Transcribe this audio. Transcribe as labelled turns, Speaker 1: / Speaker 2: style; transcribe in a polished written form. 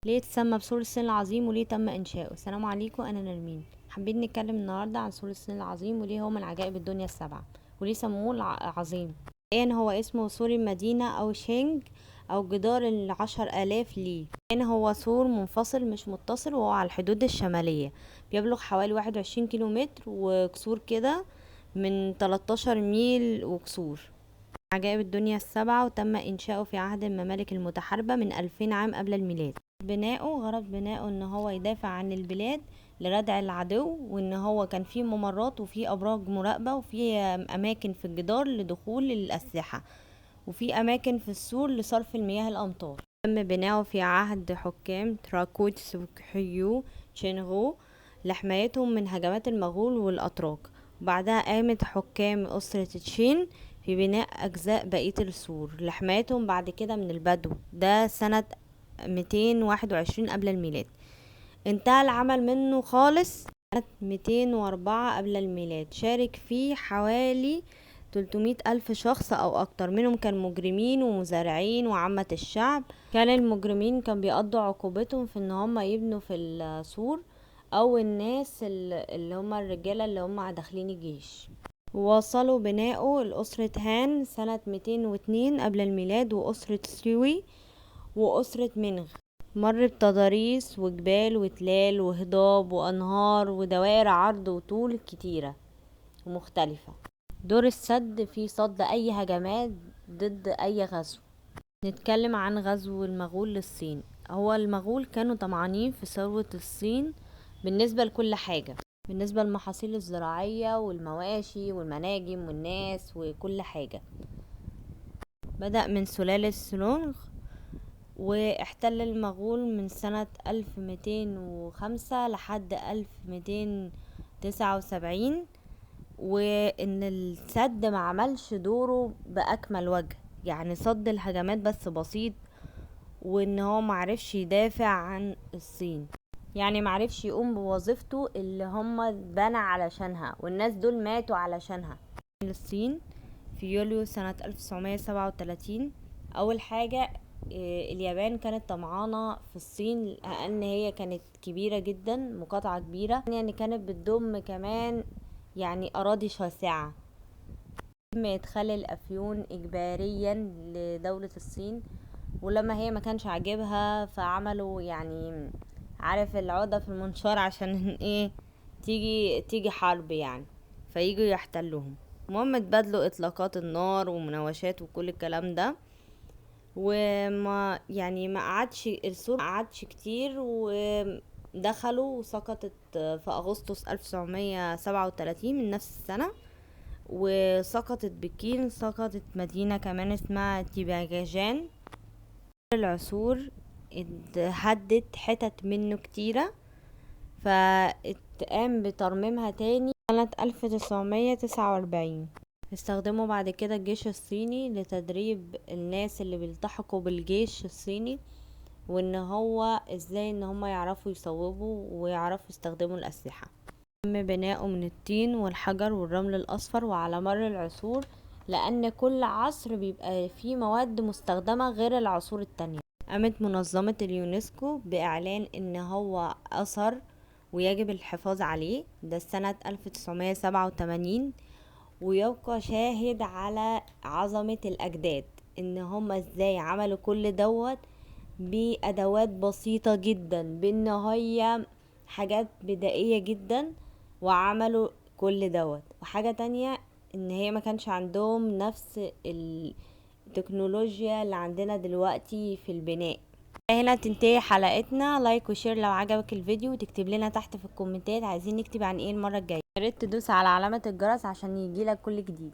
Speaker 1: ليه اتسمى بسور الصين العظيم وليه تم انشاؤه؟ السلام عليكم، انا نرمين. حابين نتكلم النهارده عن سور الصين العظيم وليه هو من عجائب الدنيا السبعه، وليه سموه عظيم. حاليا هو اسمه سور المدينه او شينج او جدار ال10,000 ليه، لان هو سور منفصل مش متصل وهو على الحدود الشماليه. بيبلغ حوالي 21 كيلومتر وكسور كده، من 13 ميل وكسور. عجائب الدنيا السبعة، وتم إنشاؤه في عهد الممالك المتحاربة من 2000 عام قبل الميلاد. غرض بنائه ان هو يدافع عن البلاد لردع العدو، وان هو كان فيه ممرات وفيه ابراج مراقبة وفيه اماكن في الجدار لدخول الاسلحة، وفي اماكن في السور لصرف المياه الامطار. تم بناؤه في عهد حكام تراكوت سوكهيو تشينغو لحمايتهم من هجمات المغول والاتراك. وبعدها قامت حكام اسرة تشين في بناء اجزاء بقية السور لحمايتهم بعد كده من البدو، ده سنة 221 قبل الميلاد. انتهى العمل منه خالص سنة 204 قبل الميلاد. شارك فيه حوالي 300 ألف شخص أو أكتر، منهم كان مجرمين ومزارعين وعامة الشعب. كان المجرمين كان بيقضوا عقوبتهم في ان هم يبنوا في السور، أو الناس اللي هم الرجالة اللي هم داخلين الجيش. وصلوا بناؤه لأسرة هان سنة 202 قبل الميلاد، وأسرة سيوي، وأسرة منغ. مر بتضاريس وجبال وتلال وهضاب وأنهار ودوائر عرض وطول كتيرة ومختلفة. دور السد في صد أي هجمات ضد أي غزو. نتكلم عن غزو المغول للصين. هو المغول كانوا طمعانين في ثروة الصين بالنسبة لكل حاجة، بالنسبة للمحاصيل الزراعية والمواشي والمناجم والناس وكل حاجة. بدأ من سلالة سلونغ، واحتل المغول من سنة 1205 لحد 1279، وان السد ما عملش دوره بأكمل وجه، يعني صد الهجمات بس بسيط، وان هو معرفش يدافع عن الصين، يعني معرفش يقوم بوظيفته اللي هم اتبنى علشانها والناس دول ماتوا علشانها. الصين في يوليو سنة 1937. أول حاجة، اليابان كانت طمعانة في الصين لأن هي كانت كبيرة جدا، مقاطعة كبيرة، يعني كانت بتضم كمان يعني أراضي شاسعة. تم إدخال الأفيون إجباريا لدولة الصين، ولما هي ما كانش عاجبها فعملوا يعني عارف العقدة في المنشار عشان ايه، تيجي حرب يعني، فييجوا يحتلوهم. المهم اتبادلوا اطلاقات النار ومناوشات وكل الكلام ده، وما يعني ما قعدش السور، ما قعدش كتير، ودخلوا وسقطت في اغسطس 1937 من نفس السنة. وسقطت بكين، سقطت مدينة كمان اسمها تيباجاجان. العصور اتهدت حتت منه كتيرة، فاتقام بترميمها تاني سنة 1949. استخدموا بعد كده الجيش الصيني لتدريب الناس اللي بيلتحقوا بالجيش الصيني، وان هو ازاي ان هم يعرفوا يصوبوا ويعرفوا يستخدموا الاسلحة. تم بناؤه من الطين والحجر والرمل الاصفر وعلى مر العصور، لان كل عصر بيبقى فيه مواد مستخدمة غير العصور التانية. قامت منظمة اليونسكو بإعلان إن هو أثر ويجب الحفاظ عليه، ده سنة 1987. ويبقى شاهد على عظمة الأجداد، إن هم إزاي عملوا كل دوت بأدوات بسيطة جدا، بإن هي حاجات بدائية جدا، وعملوا كل دوت. وحاجة تانية، إن هي ما كانش عندهم نفس التكنولوجيا اللي عندنا دلوقتي في البناء. هنا تنتهي حلقتنا. لايك وشير لو عجبك الفيديو، وتكتب لنا تحت في الكومنتات عايزين نكتب عن ايه المرة الجاية. يا ريت تدوس على علامة الجرس عشان يجيلك كل جديد.